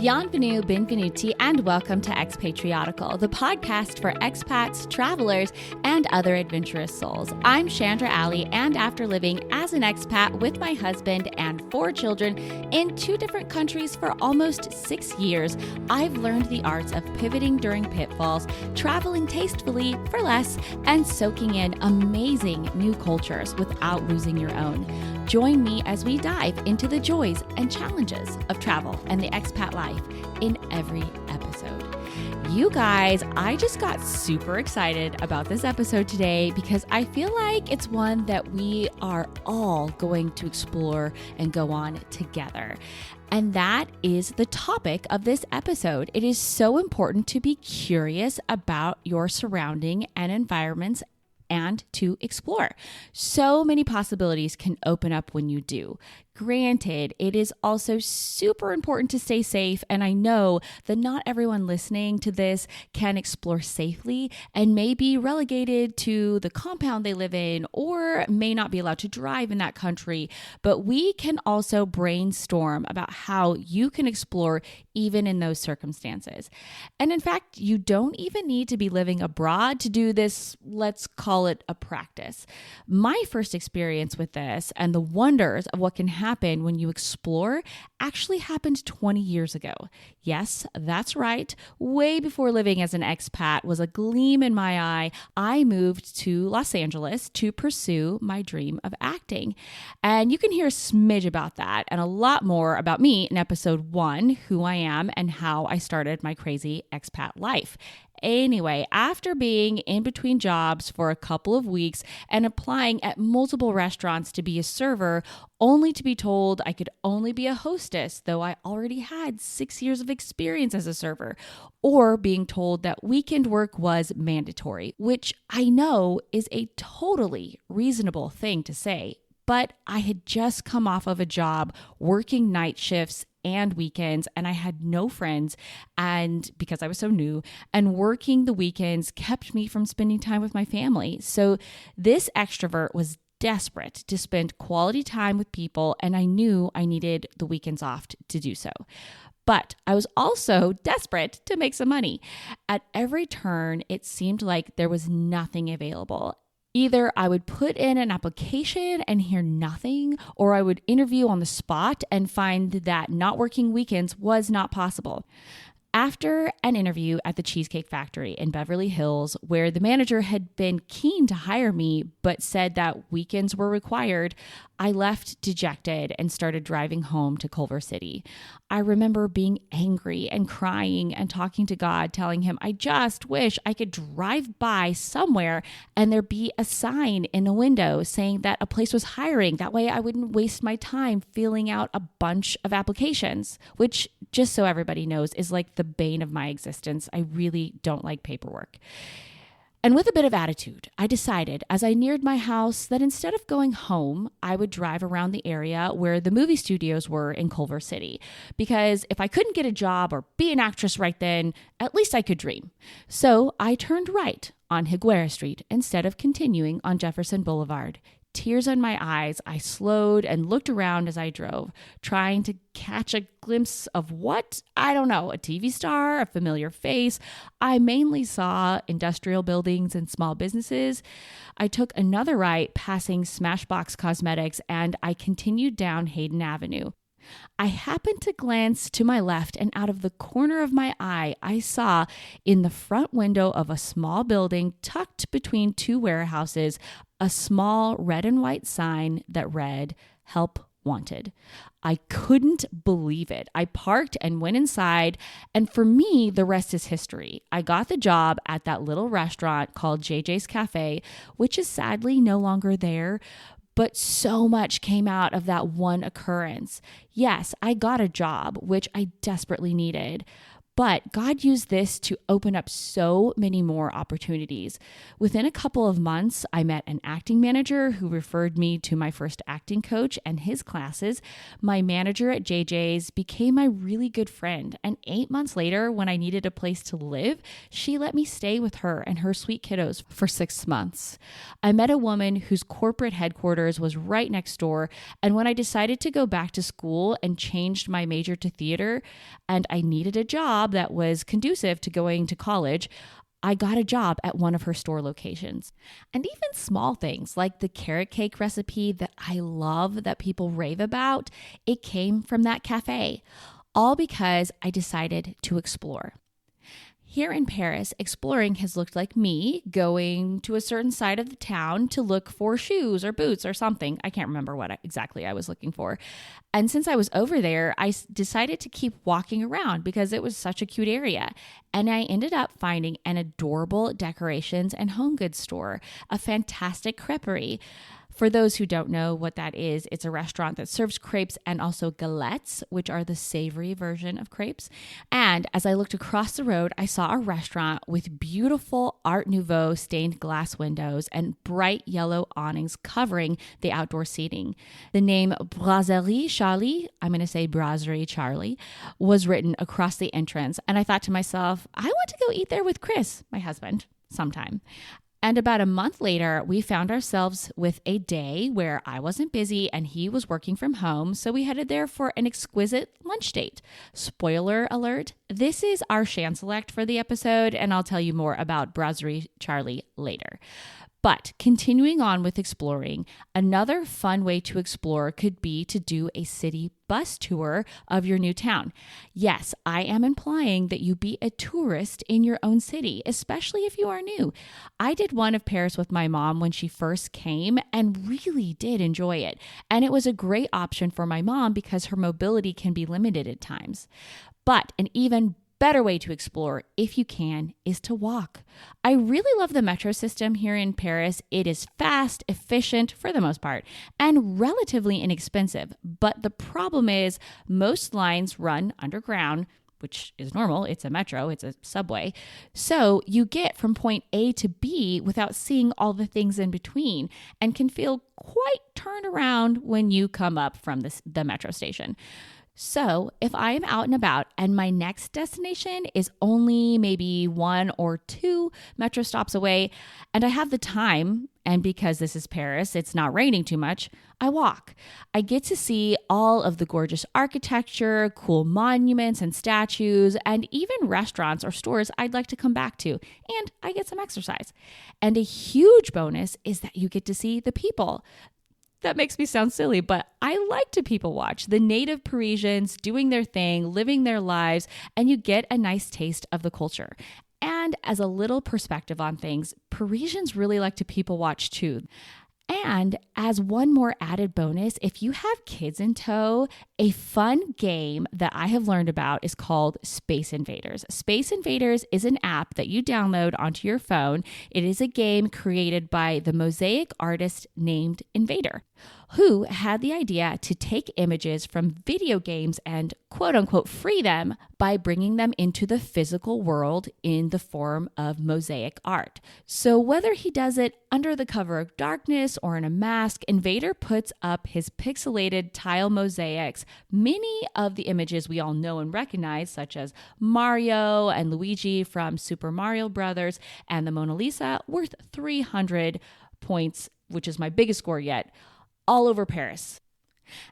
Bienvenue, benvenuti, and welcome to Expatriotical, the podcast for expats, travelers, and other adventurous souls. I'm Chandra, and after living as an expat with my husband and 4 children in 2 different countries for almost 6 years, I've learned the arts of pivoting during pitfalls, traveling tastefully for less, and soaking in amazing new cultures without losing your own. Join me as we dive into the joys and challenges of travel and the expat life in every episode. You guys, I just got super excited about this episode today because I feel like it's one that we are all going to explore and go on together. And that is the topic of this episode. It is so important to be curious about your surrounding and environments and to explore. So many possibilities can open up when you do. Granted, it is also super important to stay safe, and I know that not everyone listening to this can explore safely and may be relegated to the compound they live in or may not be allowed to drive in that country, but we can also brainstorm about how you can explore even in those circumstances. And in fact, you don't even need to be living abroad to do this, let's call it a practice. My first experience with this and the wonders of what can happen when you explore actually happened 20 years ago. Yes, that's right. Way before living as an expat was a gleam in my eye, I moved to Los Angeles to pursue my dream of acting. And you can hear a smidge about that and a lot more about me in episode 1, who I am and how I started my crazy expat life. Anyway, after being in between jobs for a couple of weeks and applying at multiple restaurants to be a server, only to be told I could only be a hostess, though I already had 6 years of experience as a server, or being told that weekend work was mandatory, which I know is a totally reasonable thing to say. But I had just come off of a job working night shifts and weekends, and I had no friends, and because I was so new, and working the weekends kept me from spending time with my family. So this extrovert was desperate to spend quality time with people, and I knew I needed the weekends off to do so. But I was also desperate to make some money. At every turn, it seemed like there was nothing available. Either I would put in an application and hear nothing, or I would interview on the spot and find that not working weekends was not possible. After an interview at the Cheesecake Factory in Beverly Hills, where the manager had been keen to hire me but said that weekends were required, I left dejected and started driving home to Culver City. I remember being angry and crying and talking to God, telling him, I just wish I could drive by somewhere and there be a sign in the window saying that a place was hiring. That way I wouldn't waste my time filling out a bunch of applications, which, just so everybody knows, is like the bane of my existence. I really don't like paperwork. And with a bit of attitude, I decided as I neared my house that instead of going home, I would drive around the area where the movie studios were in Culver City. Because if I couldn't get a job or be an actress right then, at least I could dream. So I turned right on Higuera Street instead of continuing on Jefferson Boulevard. Tears in my eyes, I slowed and looked around as I drove, trying to catch a glimpse of what? I don't know, a TV star, a familiar face. I mainly saw industrial buildings and small businesses. I took another right passing Smashbox Cosmetics and I continued down Hayden Avenue. I happened to glance to my left, and out of the corner of my eye, I saw in the front window of a small building tucked between 2 warehouses, a small red and white sign that read, "Help Wanted." I couldn't believe it. I parked and went inside, and for me, the rest is history. I got the job at that little restaurant called JJ's Cafe, which is sadly no longer there. But so much came out of that one occurrence. Yes, I got a job, which I desperately needed. But God used this to open up so many more opportunities. Within a couple of months, I met an acting manager who referred me to my first acting coach and his classes. My manager at JJ's became my really good friend. And 8 months later, when I needed a place to live, she let me stay with her and her sweet kiddos for 6 months. I met a woman whose corporate headquarters was right next door. And when I decided to go back to school and changed my major to theater, and I needed a job that was conducive to going to college, I got a job at one of her store locations. And even small things like the carrot cake recipe that I love that people rave about, it came from that cafe, all because I decided to explore. Here in Paris, exploring has looked like me going to a certain side of the town to look for shoes or boots or something. I can't remember what exactly I was looking for. And since I was over there, I decided to keep walking around because it was such a cute area. And I ended up finding an adorable decorations and home goods store, a fantastic creperie. For those who don't know what that is, it's a restaurant that serves crepes and also galettes, which are the savory version of crepes. And as I looked across the road, I saw a restaurant with beautiful Art Nouveau stained glass windows and bright yellow awnings covering the outdoor seating. The name Brasserie Charlie, I'm going to say Brasserie Charlie, was written across the entrance. And I thought to myself, I want to go eat there with Chris, my husband, sometime. And about a month later, we found ourselves with a day where I wasn't busy and he was working from home. So we headed there for an exquisite lunch date. Spoiler alert, this is our Shan Select for the episode, and I'll tell you more about Brasserie Charlie later. But continuing on with exploring, another fun way to explore could be to do a city bus tour of your new town. Yes, I am implying that you be a tourist in your own city, especially if you are new. I did one of Paris with my mom when she first came and really did enjoy it. And it was a great option for my mom because her mobility can be limited at times. But an even better way to explore, if you can, is to walk. I really love the metro system here in Paris. It is fast, efficient for the most part, and relatively inexpensive. But the problem is most lines run underground, which is normal. It's a metro, it's a subway. So you get from point A to B without seeing all the things in between and can feel quite turned around when you come up from the metro station. So if I am out and about and my next destination is only maybe 1 or 2 metro stops away and I have the time, and because this is Paris, it's not raining too much, I walk. I get to see all of the gorgeous architecture, cool monuments and statues, and even restaurants or stores I'd like to come back to, and I get some exercise. And a huge bonus is that you get to see the people. That makes me sound silly, but I like to people watch the native Parisians doing their thing, living their lives, and you get a nice taste of the culture. And as a little perspective on things, Parisians really like to people watch too. And as one more added bonus, if you have kids in tow, a fun game that I have learned about is called Space Invaders. Space Invaders is an app that you download onto your phone. It is a game created by the mosaic artist named Invader, who had the idea to take images from video games and quote unquote free them by bringing them into the physical world in the form of mosaic art. So whether he does it under the cover of darkness or in a mask, Invader puts up his pixelated tile mosaics, many of the images we all know and recognize, such as Mario and Luigi from Super Mario Brothers and the Mona Lisa, worth 300 points, which is my biggest score yet, all over Paris.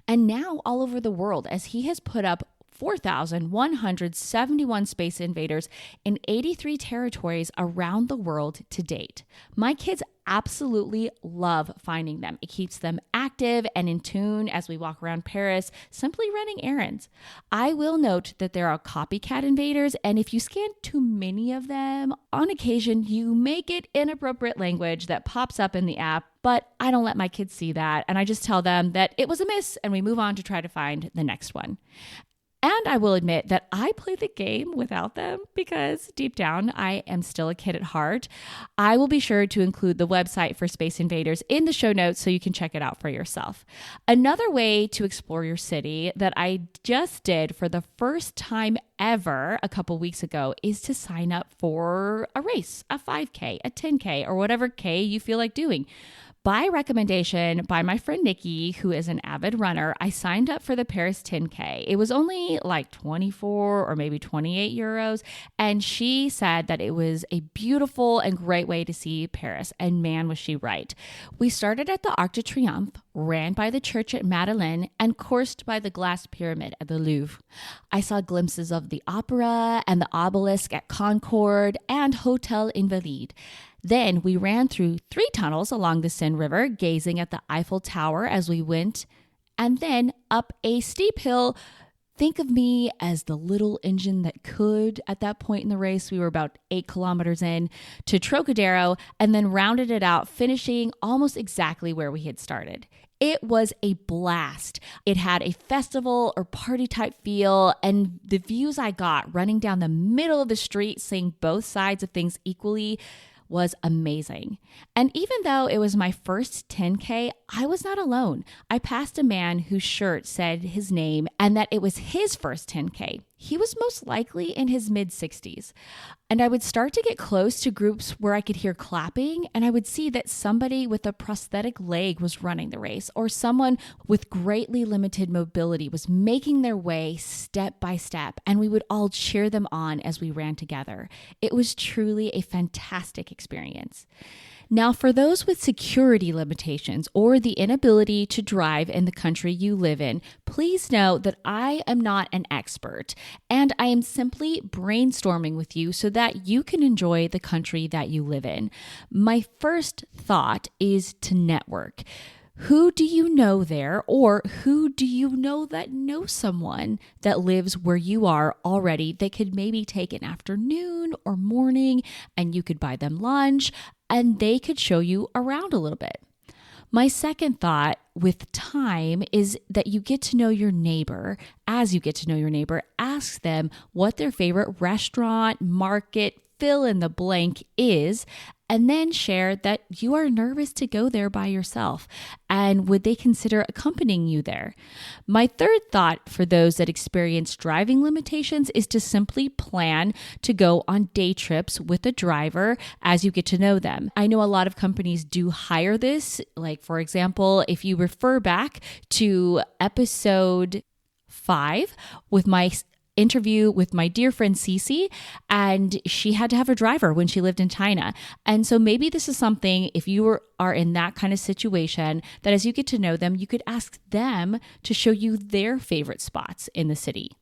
And now all over the world, as he has put up 4,171 Space Invaders in 83 territories around the world to date. My kids absolutely love finding them. It keeps them active and in tune as we walk around Paris, simply running errands. I will note that there are copycat invaders, and if you scan too many of them, on occasion you may get inappropriate language that pops up in the app, but I don't let my kids see that, and I just tell them that it was a miss, and we move on to try to find the next one. And And I will admit that I play the game without them because deep down, I am still a kid at heart. I will be sure to include the website for Space Invaders in the show notes so you can check it out for yourself. Another way to explore your city that I just did for the first time ever a couple weeks ago is to sign up for a race, a 5K, a 10K, or whatever K you feel like doing. By recommendation by my friend Nikki, who is an avid runner, I signed up for the Paris 10K. It was only like 24 or maybe 28 euros. And she said that it was a beautiful and great way to see Paris. And man, was she right. We started at the Arc de Triomphe, ran by the church at Madeleine, and coursed by the glass pyramid at the Louvre. I saw glimpses of the opera and the obelisk at Concorde and Hotel Invalides. Then we ran through 3 tunnels along the Seine River, gazing at the Eiffel Tower as we went, and then up a steep hill. Think of me as the little engine that could. At that point in the race, we were about 8 kilometers in to Trocadero, and then rounded it out, finishing almost exactly where we had started. It was a blast. It had a festival or party type feel, and the views I got running down the middle of the street, seeing both sides of things equally, was amazing. And even though it was my first 10K, I was not alone. I passed a man whose shirt said his name and that it was his first 10K. He was most likely in his mid-60s. And I would start to get close to groups where I could hear clapping, and I would see that somebody with a prosthetic leg was running the race, or someone with greatly limited mobility was making their way step by step, and we would all cheer them on as we ran together. It was truly a fantastic experience. Now, for those with security limitations or the inability to drive in the country you live in, please know that I am not an expert, and I am simply brainstorming with you so that you can enjoy the country that you live in. My first thought is to network. Who do you know there, or who do you know that knows someone that lives where you are already that could maybe take an afternoon or morning and you could buy them lunch and they could show you around a little bit? My second thought with time is that you get to know your neighbor. As you get to know your neighbor, ask them what their favorite restaurant, market, fill in the blank is, and then share that you are nervous to go there by yourself, and would they consider accompanying you there? My third thought for those that experience driving limitations is to simply plan to go on day trips with a driver as you get to know them. I know a lot of companies do hire this, like for example, if you refer back to episode 5 with my interview with my dear friend Cece, and she had to have a driver when she lived in China. And so maybe this is something, if you are in that kind of situation, that as you get to know them, you could ask them to show you their favorite spots in the city.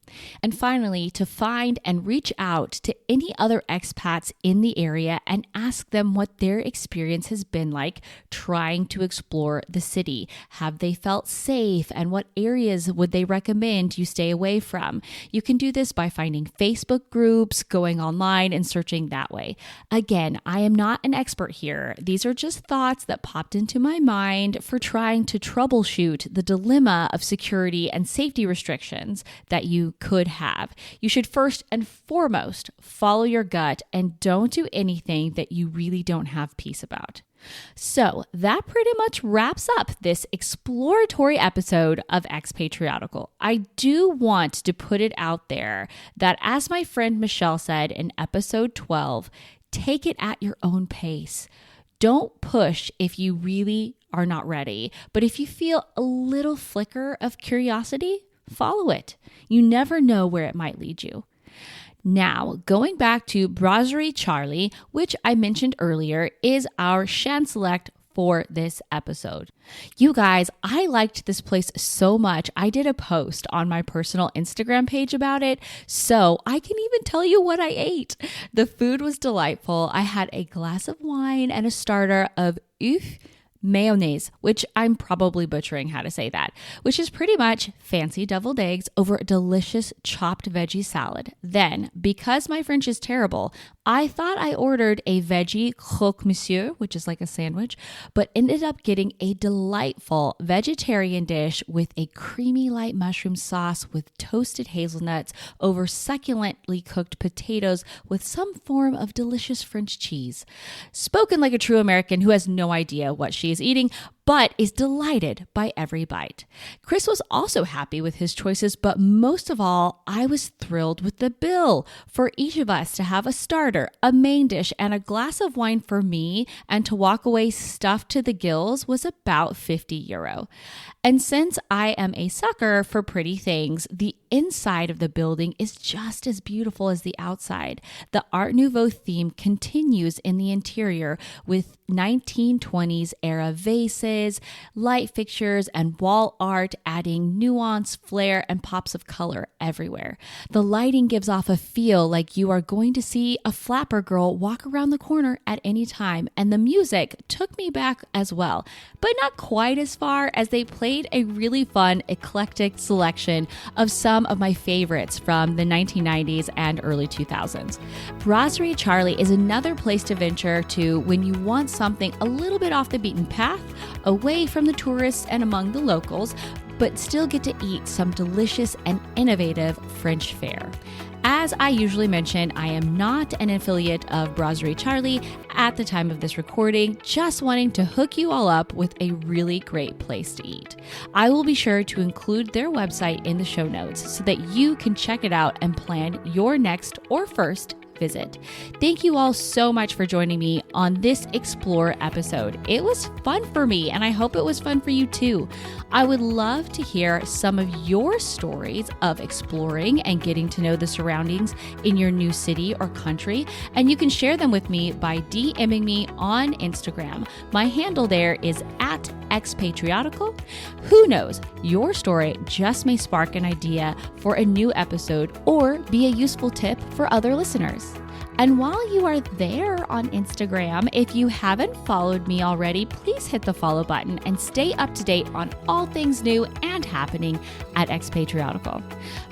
And finally, to find and reach out to any other expats in the area and ask them what their experience has been like trying to explore the city. Have they felt safe, and what areas would they recommend you stay away from? You can do this by finding Facebook groups, going online and searching that way. Again, I am not an expert here. These are just thoughts that popped into my mind for trying to troubleshoot the dilemma of security and safety restrictions that you could have. You should first and foremost follow your gut and don't do anything that you really don't have peace about. So that pretty much wraps up this exploratory episode of Expatriotical. I do want to put it out there that, as my friend Michelle said in episode 12, take it at your own pace. Don't push if you really are not ready, but if you feel a little flicker of curiosity, follow it. You never know where it might lead you. Now, going back to Brasserie Charlie, which I mentioned earlier, is our Shan Select for this episode. You guys, I liked this place so much. I did a post on my personal Instagram page about it, so I can even tell you what I ate. The food was delightful. I had a glass of wine and a starter of œuf mayonnaise, which I'm probably butchering how to say that, which is pretty much fancy deviled eggs over a delicious chopped veggie salad. Then, because my French is terrible, I thought I ordered a veggie croque monsieur, which is like a sandwich, but ended up getting a delightful vegetarian dish with a creamy light mushroom sauce with toasted hazelnuts over succulently cooked potatoes with some form of delicious French cheese. Spoken like a true American who has no idea what she is eating, but is delighted by every bite. Chris was also happy with his choices, but most of all, I was thrilled with the bill for each of us to have a starter, a main dish, and a glass of wine for me, and to walk away stuffed to the gills was about €50. And since I am a sucker for pretty things, the inside of the building is just as beautiful as the outside. The Art Nouveau theme continues in the interior with 1920s era vases, light fixtures, and wall art adding nuance, flair, and pops of color everywhere. The lighting gives off a feel like you are going to see a flapper girl walk around the corner at any time, and the music took me back as well, but not quite as far as they played a really fun, eclectic selection of some of my favorites from the 1990s and early 2000s. Brasserie Charlie is another place to venture to when you want something a little bit off the beaten path, away from the tourists and among the locals, but still get to eat some delicious and innovative French fare. As I usually mention, I am not an affiliate of Brasserie Charlie at the time of this recording, just wanting to hook you all up with a really great place to eat. I will be sure to include their website in the show notes so that you can check it out and plan your next or first visit. Thank you all so much for joining me on this Explore episode. It was fun for me, and I hope it was fun for you too. I would love to hear some of your stories of exploring and getting to know the surroundings in your new city or country, and you can share them with me by DMing me on Instagram. My handle there is @Expatriotical. Who knows, your story just may spark an idea for a new episode or be a useful tip for other listeners. And while you are there on Instagram, if you haven't followed me already, please hit the follow button and stay up to date on all things new and happening at Expatriotical.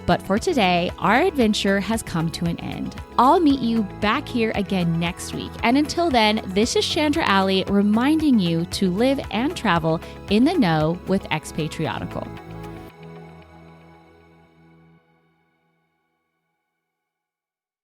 But for today, our adventure has come to an end. I'll meet you back here again next week. And until then, this is Chandra Alley reminding you to live and travel in the know with Expatriotical.